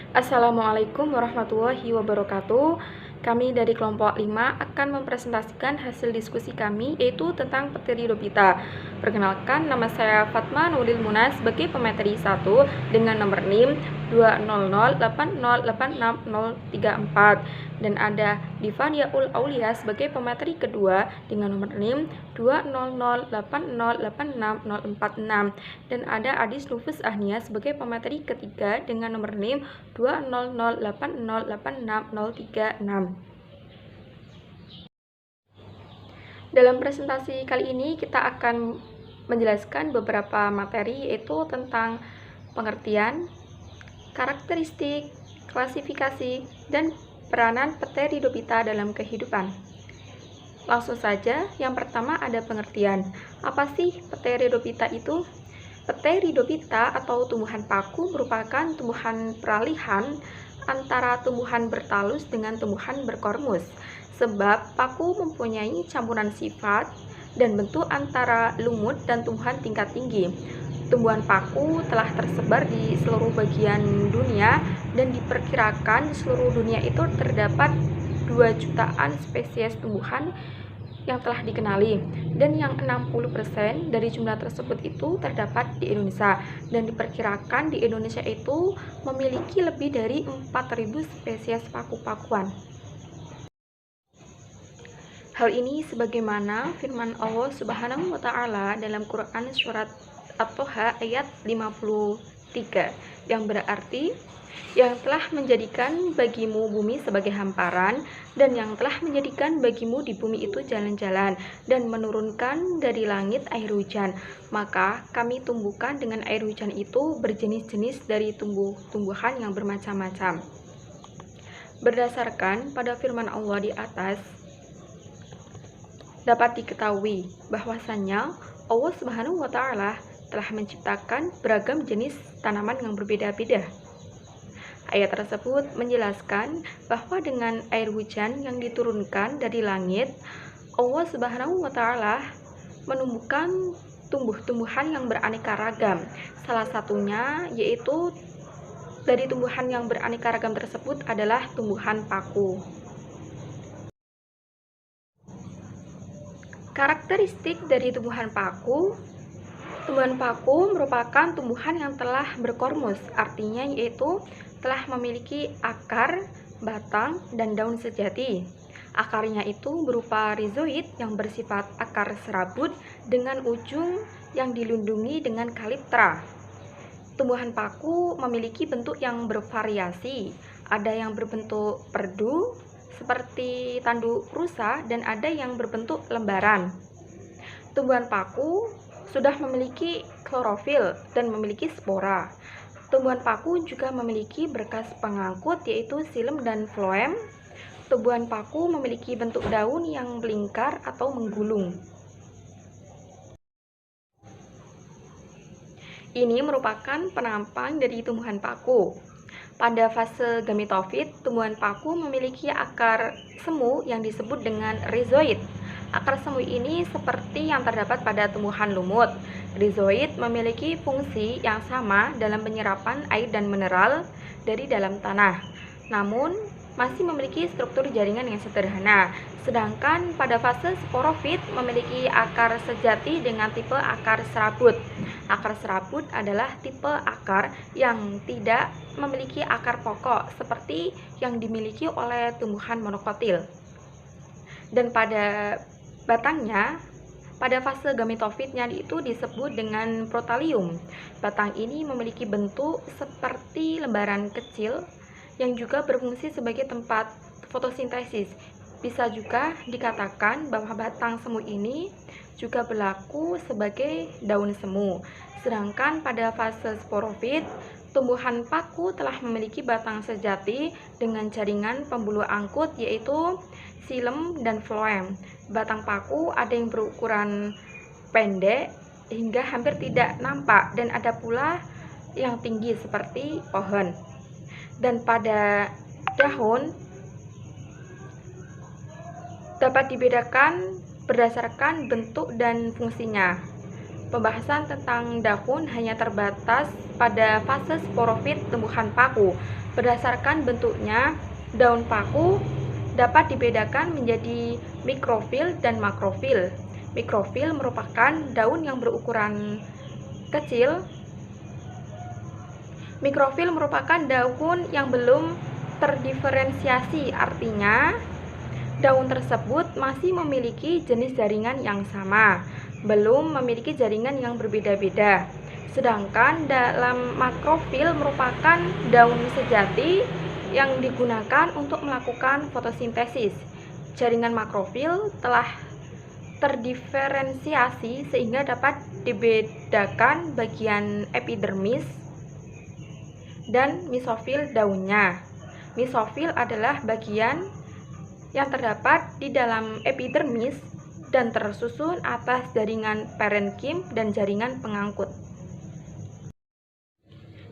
Assalamualaikum warahmatullahi wabarakatuh. Kami dari kelompok 5 akan mempresentasikan hasil diskusi kami, yaitu tentang Pteridophyta. Perkenalkan, nama saya Fatma Nuril Munas sebagai pemateri 1 dengan nomor NIM 20080860034, dan ada Divan Yaul Aulia sebagai pemateri kedua dengan nomor NIM 20080860046, dan ada Adis Nufus Ahnia sebagai pemateri ketiga dengan nomor NIM 20080860036. Dalam presentasi kali ini kita akan menjelaskan beberapa materi, yaitu tentang pengertian, karakteristik, klasifikasi, dan peranan Pteridophyta dalam kehidupan. Langsung saja, yang pertama ada pengertian. Apa sih Pteridophyta itu? Pteridophyta atau tumbuhan paku merupakan tumbuhan peralihan antara tumbuhan bertalus dengan tumbuhan berkormus, sebab paku mempunyai campuran sifat dan bentuk antara lumut dan tumbuhan tingkat tinggi. Tumbuhan paku telah tersebar di seluruh bagian dunia, dan diperkirakan di seluruh dunia itu terdapat 2 jutaan spesies tumbuhan yang telah dikenali, dan yang 60% dari jumlah tersebut itu terdapat di Indonesia, dan diperkirakan di Indonesia itu memiliki lebih dari 4.000 spesies paku-pakuan. Hal ini sebagaimana firman Allah Subhanahu wa taala dalam Quran surat At-Toha ayat 53, yang berarti, yang telah menjadikan bagimu bumi sebagai hamparan, dan yang telah menjadikan bagimu di bumi itu jalan-jalan, dan menurunkan dari langit air hujan, maka kami tumbuhkan dengan air hujan itu berjenis-jenis dari tumbuh-tumbuhan yang bermacam-macam. Berdasarkan pada firman Allah di atas, dapat diketahui bahwasannya Allah Subhanahu wa taala telah menciptakan beragam jenis tanaman yang berbeda-beda. Ayat tersebut menjelaskan bahwa dengan air hujan yang diturunkan dari langit, Allah Subhanahu wa taala menumbuhkan tumbuh-tumbuhan yang beraneka ragam. Salah satunya yaitu dari tumbuhan yang beraneka ragam tersebut adalah tumbuhan paku. Karakteristik dari tumbuhan paku. Tumbuhan paku merupakan tumbuhan yang telah berkormus, artinya yaitu telah memiliki akar, batang, dan daun sejati. Akarnya itu berupa rizoid yang bersifat akar serabut dengan ujung yang dilindungi dengan kaliptra. Tumbuhan paku memiliki bentuk yang bervariasi, ada yang berbentuk perdu seperti tanduk rusa, dan ada yang berbentuk lembaran. Tumbuhan paku sudah memiliki klorofil dan memiliki spora. Tumbuhan paku juga memiliki berkas pengangkut, yaitu xilem dan floem. Tumbuhan paku memiliki bentuk daun yang melingkar atau menggulung. Ini merupakan penampang dari tumbuhan paku. Pada fase gametofit, tumbuhan paku memiliki akar semu yang disebut dengan rizoid. Akar semu ini seperti yang terdapat pada tumbuhan lumut. Rizoid memiliki fungsi yang sama dalam penyerapan air dan mineral dari dalam tanah, namun masih memiliki struktur jaringan yang sederhana. Sedangkan pada fase sporofit memiliki akar sejati dengan tipe akar serabut. Akar serabut adalah tipe akar yang tidak memiliki akar pokok seperti yang dimiliki oleh tumbuhan monokotil. Dan pada batangnya, pada fase gametofitnya itu disebut dengan protalium. Batang ini memiliki bentuk seperti lembaran kecil yang juga berfungsi sebagai tempat fotosintesis. Bisa juga dikatakan bahwa batang semu ini juga berlaku sebagai daun semu. Sedangkan pada fase sporofit, tumbuhan paku telah memiliki batang sejati dengan jaringan pembuluh angkut, yaitu xilem dan floem. Batang paku ada yang berukuran pendek hingga hampir tidak nampak, dan ada pula yang tinggi seperti pohon. Dan pada daun dapat dibedakan berdasarkan bentuk dan fungsinya. Pembahasan tentang daun hanya terbatas pada fase sporofit tumbuhan paku. Berdasarkan bentuknya, daun paku dapat dibedakan menjadi mikrofil dan makrofil. Mikrofil merupakan daun yang berukuran kecil. Mikrofil merupakan daun yang belum terdiferensiasi, artinya daun tersebut masih memiliki jenis jaringan yang sama, belum memiliki jaringan yang berbeda-beda. Sedangkan dalam makrofil merupakan daun sejati yang digunakan untuk melakukan fotosintesis. Jaringan makrofil telah terdiferensiasi sehingga dapat dibedakan bagian epidermis dan mesofil daunnya. Mesofil adalah bagian yang terdapat di dalam epidermis dan tersusun atas jaringan parenkim dan jaringan pengangkut.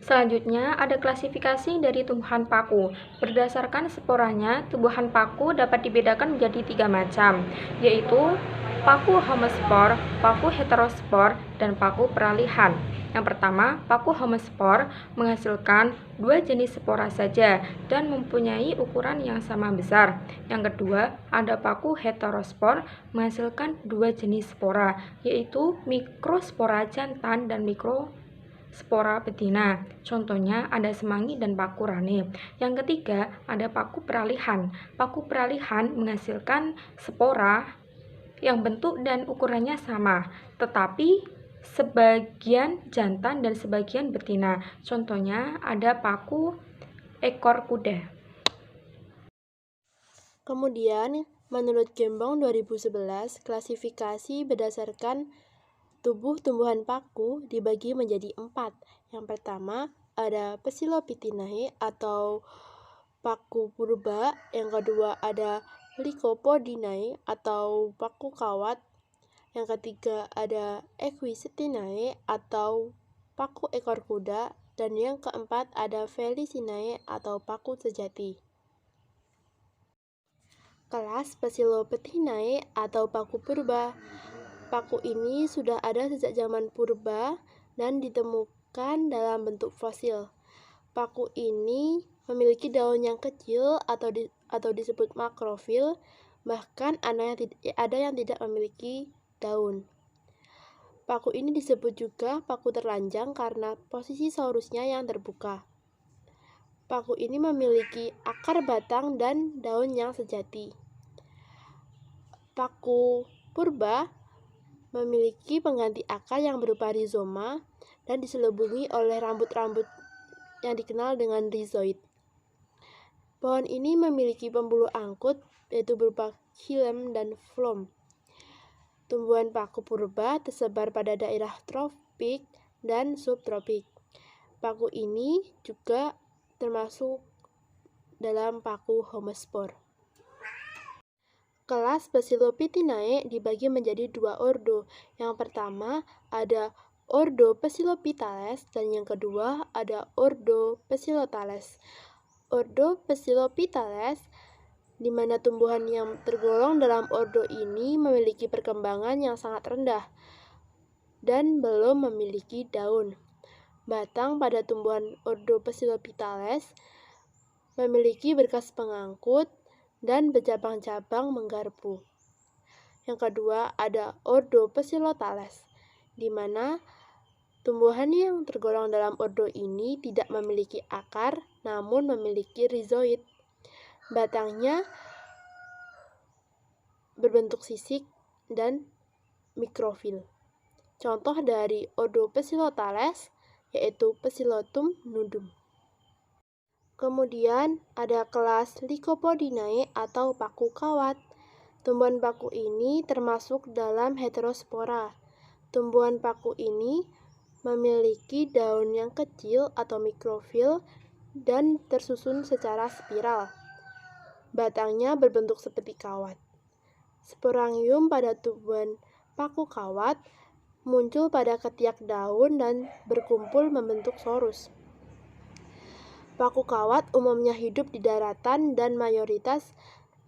Selanjutnya, ada klasifikasi dari tumbuhan paku. Berdasarkan sporanya, tumbuhan paku dapat dibedakan menjadi 3 macam, yaitu paku homospor, paku heterospor, dan paku peralihan. Yang pertama, paku homospor menghasilkan 2 jenis spora saja dan mempunyai ukuran yang sama besar. Yang kedua, ada paku heterospor menghasilkan 2 jenis spora, yaitu mikrospora jantan dan mikrospora betina. Contohnya ada semanggi dan paku rane. Yang ketiga, ada paku peralihan. Paku peralihan menghasilkan spora yang bentuk dan ukurannya sama, tetapi sebagian jantan dan sebagian betina. Contohnya ada paku ekor kuda. Kemudian, menurut Gembong 2011, klasifikasi berdasarkan tubuh tumbuhan paku dibagi menjadi 4. Yang pertama, ada Psilopitinae atau paku purba. Yang kedua, ada Lycopodinae atau paku kawat. Yang ketiga, ada Equisetae atau paku ekor kuda. Dan yang keempat, ada Felicinae atau paku sejati. Kelas Psilopitinae atau paku purba. Paku ini sudah ada sejak zaman purba dan ditemukan dalam bentuk fosil. Paku ini memiliki daun yang kecil atau disebut makrofil, bahkan ada yang tidak memiliki daun. Paku ini disebut juga paku terlanjang karena posisi saurusnya yang terbuka. Paku ini memiliki akar batang dan daun yang sejati. Paku purba memiliki pengganti akar yang berupa rizoma dan diselubungi oleh rambut-rambut yang dikenal dengan rizoid. Pohon ini memiliki pembuluh angkut, yaitu berupa xilem dan phloem. Tumbuhan paku purba tersebar pada daerah tropik dan subtropik. Paku ini juga termasuk dalam paku homospor. Kelas Psilopitinae dibagi menjadi 2 ordo. Yang pertama ada ordo Psilopitales dan yang kedua ada ordo Psilotales. Ordo Psilopitales di mana tumbuhan yang tergolong dalam ordo ini memiliki perkembangan yang sangat rendah dan belum memiliki daun. Batang pada tumbuhan ordo Psilopitales memiliki berkas pengangkut dan bercabang-cabang menggarpu. Yang kedua ada ordo Psilotales, di mana tumbuhan yang tergolong dalam ordo ini tidak memiliki akar, namun memiliki rizoid. Batangnya berbentuk sisik dan mikrofil. Contoh dari ordo Psilotales yaitu Psilotum nudum. Kemudian ada kelas Lycopodinae atau paku kawat. Tumbuhan paku ini termasuk dalam heterospora. Tumbuhan paku ini memiliki daun yang kecil atau mikrofil dan tersusun secara spiral. Batangnya berbentuk seperti kawat. Sporangium pada tumbuhan paku kawat muncul pada ketiak daun dan berkumpul membentuk sorus. Paku kawat umumnya hidup di daratan dan mayoritas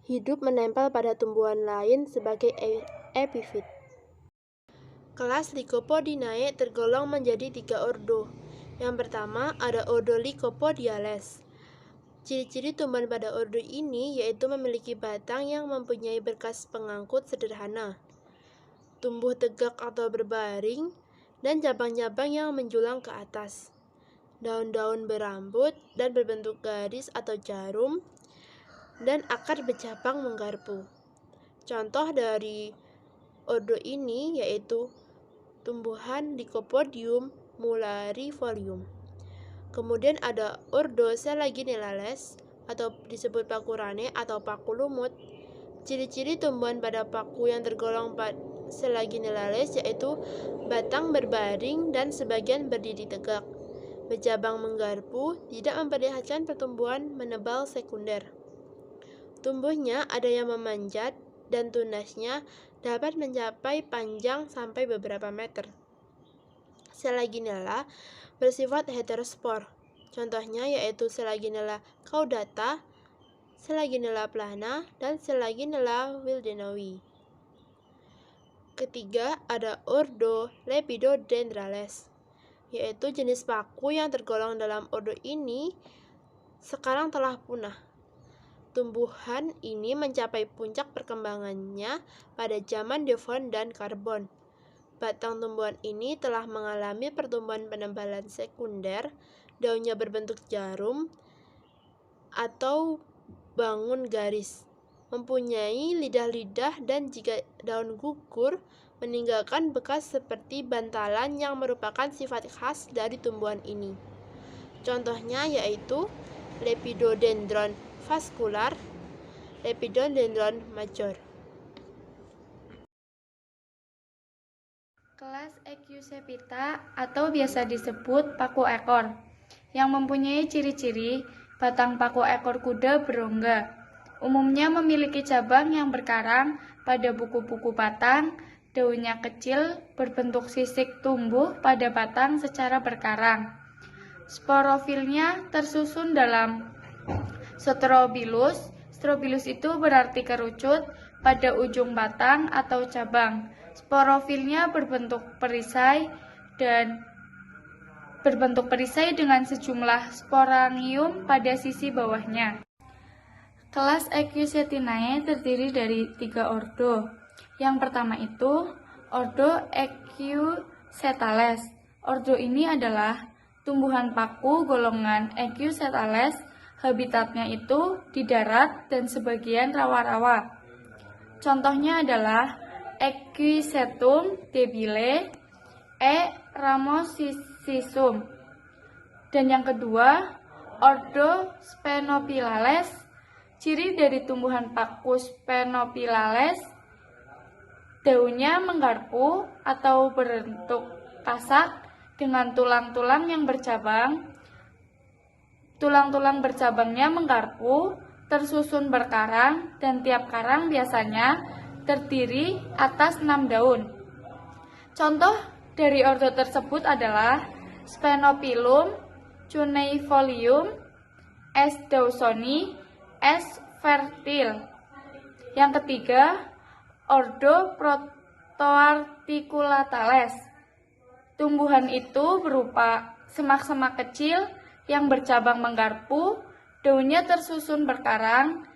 hidup menempel pada tumbuhan lain sebagai epifit. Kelas Lycopodiinae tergolong menjadi 3 ordo. Yang pertama ada ordo Lycopodiales. Ciri-ciri tumbuhan pada ordo ini yaitu memiliki batang yang mempunyai berkas pengangkut sederhana, tumbuh tegak atau berbaring, dan cabang-cabang yang menjulang ke atas. Daun-daun berambut dan berbentuk garis atau jarum, dan akar bercabang menggarpu. Contoh dari ordo ini yaitu tumbuhan Lycopodium mularifolium. Kemudian ada ordo Selaginellales atau disebut paku rane atau paku lumut. Ciri-ciri tumbuhan pada paku yang tergolong Selaginellales yaitu batang berbaring dan sebagian berdiri tegak. Bercabang menggarpu, tidak memperlihatkan pertumbuhan menebal sekunder. Tumbuhnya ada yang memanjat dan tunasnya dapat mencapai panjang sampai beberapa meter. Selaginella bersifat heterospor. Contohnya yaitu Selaginella caudata, Selaginella plana, dan Selaginella willdenowi. Ketiga, ada ordo Lepidodendrales, yaitu jenis paku yang tergolong dalam ordo ini sekarang telah punah. Tumbuhan ini mencapai puncak perkembangannya pada zaman Devon dan Karbon. Batang tumbuhan ini telah mengalami pertumbuhan penebalan sekunder, daunnya berbentuk jarum atau bangun garis, mempunyai lidah-lidah, dan jika daun gugur, meninggalkan bekas seperti bantalan yang merupakan sifat khas dari tumbuhan ini. Contohnya yaitu Lepidodendron vascular, Lepidodendron major. Kelas Echiosepita atau biasa disebut paku ekor, yang mempunyai ciri-ciri batang paku ekor kuda berongga. Umumnya memiliki cabang yang berkarang pada buku-buku batang, daunnya kecil, berbentuk sisik tumbuh pada batang secara berkarang. Sporofilnya tersusun dalam strobilus. Strobilus itu berarti kerucut pada ujung batang atau cabang. Sporofilnya berbentuk perisai dengan sejumlah sporangium pada sisi bawahnya. Kelas Echiosetiinae terdiri dari 3 ordo. Yang pertama itu ordo Echiosetales. Ordo ini adalah tumbuhan paku golongan Echiosetales. Habitatnya itu di darat dan sebagian rawa-rawa. Contohnya adalah Equisetum debile, E. ramosisum. Dan yang kedua, ordo Spenopilales. Ciri dari tumbuhan paku Spenopilales, daunnya menggarpu atau berbentuk kasak dengan tulang-tulang yang bercabang. Tulang-tulang bercabangnya menggarpu, tersusun berkarang, dan tiap karang biasanya terdiri atas 6 daun. Contoh dari ordo tersebut adalah Spenopilum, Cuneifolium, S. dawsoni, S. fertile. Yang ketiga, ordo Protoarticulatales. Tumbuhan itu berupa semak-semak kecil yang bercabang menggarpu, daunnya tersusun berkarang,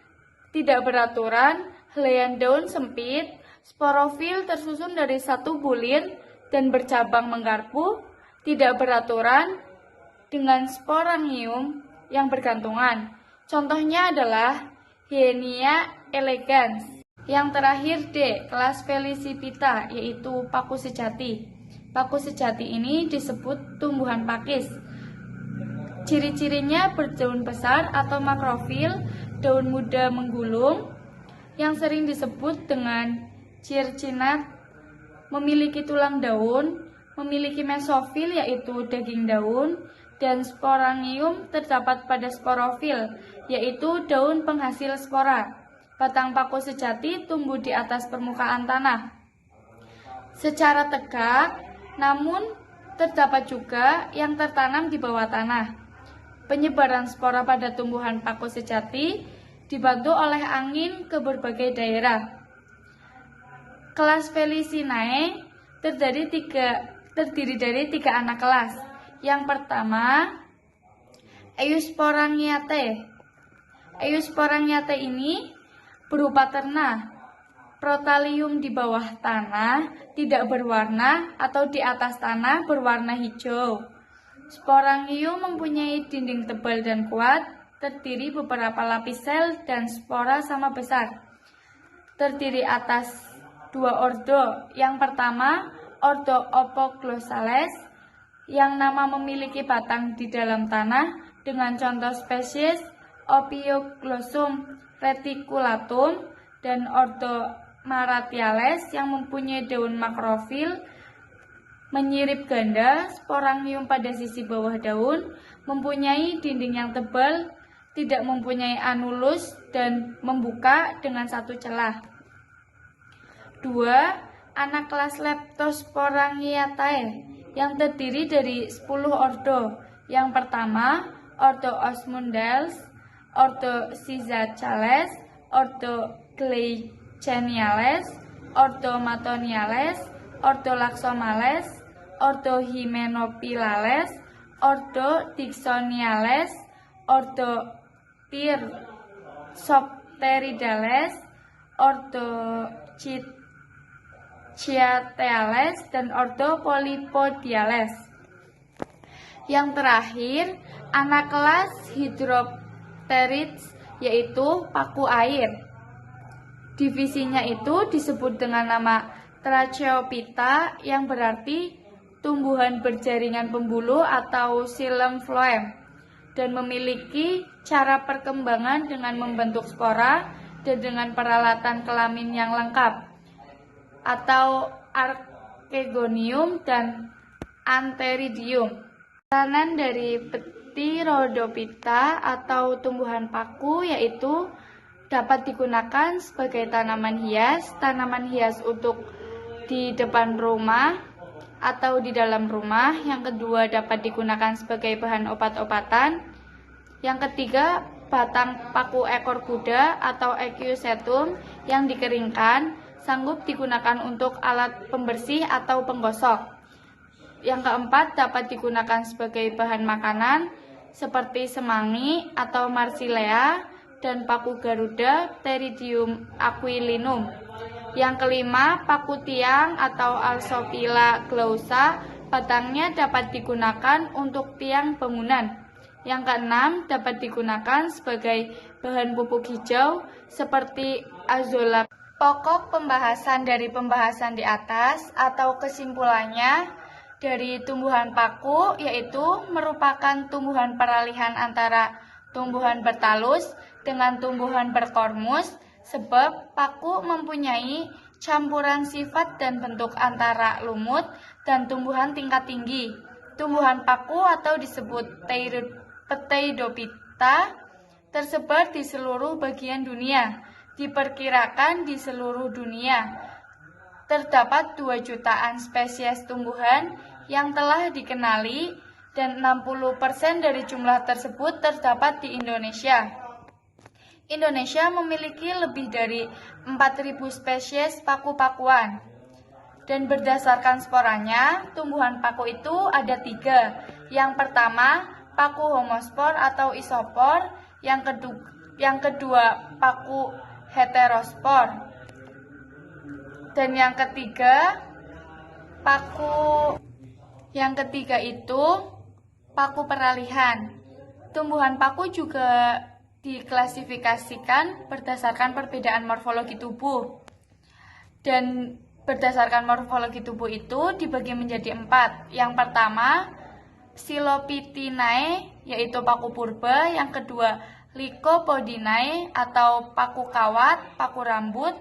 tidak beraturan, helaian daun sempit, sporofil tersusun dari 1 bulir dan bercabang menggarpu, tidak beraturan, dengan sporangium yang bergantungan. Contohnya adalah Hyenia elegans. Yang terakhir D, kelas Felicipita, yaitu paku sejati. Paku sejati ini disebut tumbuhan pakis. Ciri-cirinya berdaun besar atau makrofil, daun muda menggulung, yang sering disebut dengan circinat, memiliki tulang daun, memiliki mesofil yaitu daging daun, dan sporangium terdapat pada sporofil, yaitu daun penghasil spora. Batang paku sejati tumbuh di atas permukaan tanah secara tegak, namun terdapat juga yang tertanam di bawah tanah. Penyebaran spora pada tumbuhan paku sejati dibantu oleh angin ke berbagai daerah. Kelas Felicinae terdiri dari tiga anak kelas. Yang pertama, Eusporangiaceae. Eusporangiaceae ini berupa terna. Protalium di bawah tanah tidak berwarna atau di atas tanah berwarna hijau. Sporangium mempunyai dinding tebal dan kuat, terdiri beberapa lapis sel dan spora sama besar. Terdiri atas dua ordo. Yang pertama, ordo Opoglossales, yang nama memiliki batang di dalam tanah dengan contoh spesies Ophioglossum reticulatum, dan ordo Maratiales yang mempunyai daun makrofil menyirip ganda. Sporangium pada sisi bawah daun mempunyai dinding yang tebal, tidak mempunyai anulus dan membuka dengan satu celah. 2. Anak kelas Leptosporangiatae yang terdiri dari 10 ordo. Yang pertama, ordo Osmundales, ordo Cyzacales, ordo Gleicaniales, ordo Matoniales, ordo Laxomales, ordo Hymenopilales, ordo Dixoniales, ordo Thyrsoteridales, ordo Chiateales, dan ordo Polypodiales. Yang terakhir, anak kelas Hydropterids, yaitu paku air. Divisinya itu disebut dengan nama Tracheophyta, yang berarti tumbuhan berjaringan pembuluh atau xylem phloem, dan memiliki cara perkembangan dengan membentuk spora dan dengan peralatan kelamin yang lengkap, atau archegonium dan antheridium. Peranan dari Pteridophyta atau tumbuhan paku yaitu dapat digunakan sebagai tanaman hias untuk di depan rumah atau di dalam rumah. Yang kedua, dapat digunakan sebagai bahan obat-obatan. Yang ketiga, batang paku ekor kuda atau Equisetum yang dikeringkan sanggup digunakan untuk alat pembersih atau penggosok. Yang keempat, dapat digunakan sebagai bahan makanan seperti semanggi atau Marsilea dan paku Garuda Pteridium aquilinum. Yang kelima, paku tiang atau Alsopila glausa, batangnya dapat digunakan untuk tiang bangunan. Yang keenam, dapat digunakan sebagai bahan pupuk hijau seperti azolla. Pokok pembahasan dari pembahasan di atas atau kesimpulannya dari tumbuhan paku yaitu merupakan tumbuhan peralihan antara tumbuhan bertalus dengan tumbuhan berkormus, sebab paku mempunyai campuran sifat dan bentuk antara lumut dan tumbuhan tingkat tinggi. Tumbuhan paku atau disebut Pteridophyta tersebar di seluruh bagian dunia. Diperkirakan di seluruh dunia terdapat 2 jutaan spesies tumbuhan yang telah dikenali, dan 60% dari jumlah tersebut terdapat di Indonesia. Indonesia memiliki lebih dari 4.000 spesies paku-pakuan. Dan berdasarkan sporanya, tumbuhan paku itu ada 3. Yang pertama, paku homospor atau isopor. Yang kedua, paku heterospor. Dan yang ketiga itu paku peralihan. Tumbuhan paku juga diklasifikasikan berdasarkan perbedaan morfologi tubuh. Dan berdasarkan morfologi tubuh itu dibagi menjadi 4. Yang pertama, Psilophytinae, yaitu paku purba. Yang kedua, Lycopodinae atau paku kawat, paku rambut.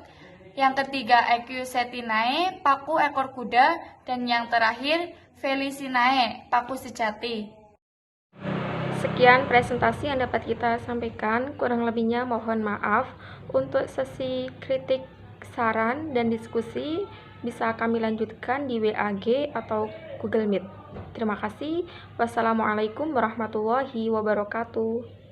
Yang ketiga, Equisetinae, paku ekor kuda. Dan yang terakhir, Felicinae, paku sejati. Sekian presentasi yang dapat kita sampaikan, kurang lebihnya mohon maaf. Untuk sesi kritik, saran, dan diskusi bisa kami lanjutkan di WAG atau Google Meet. Terima kasih. Wassalamualaikum warahmatullahi wabarakatuh.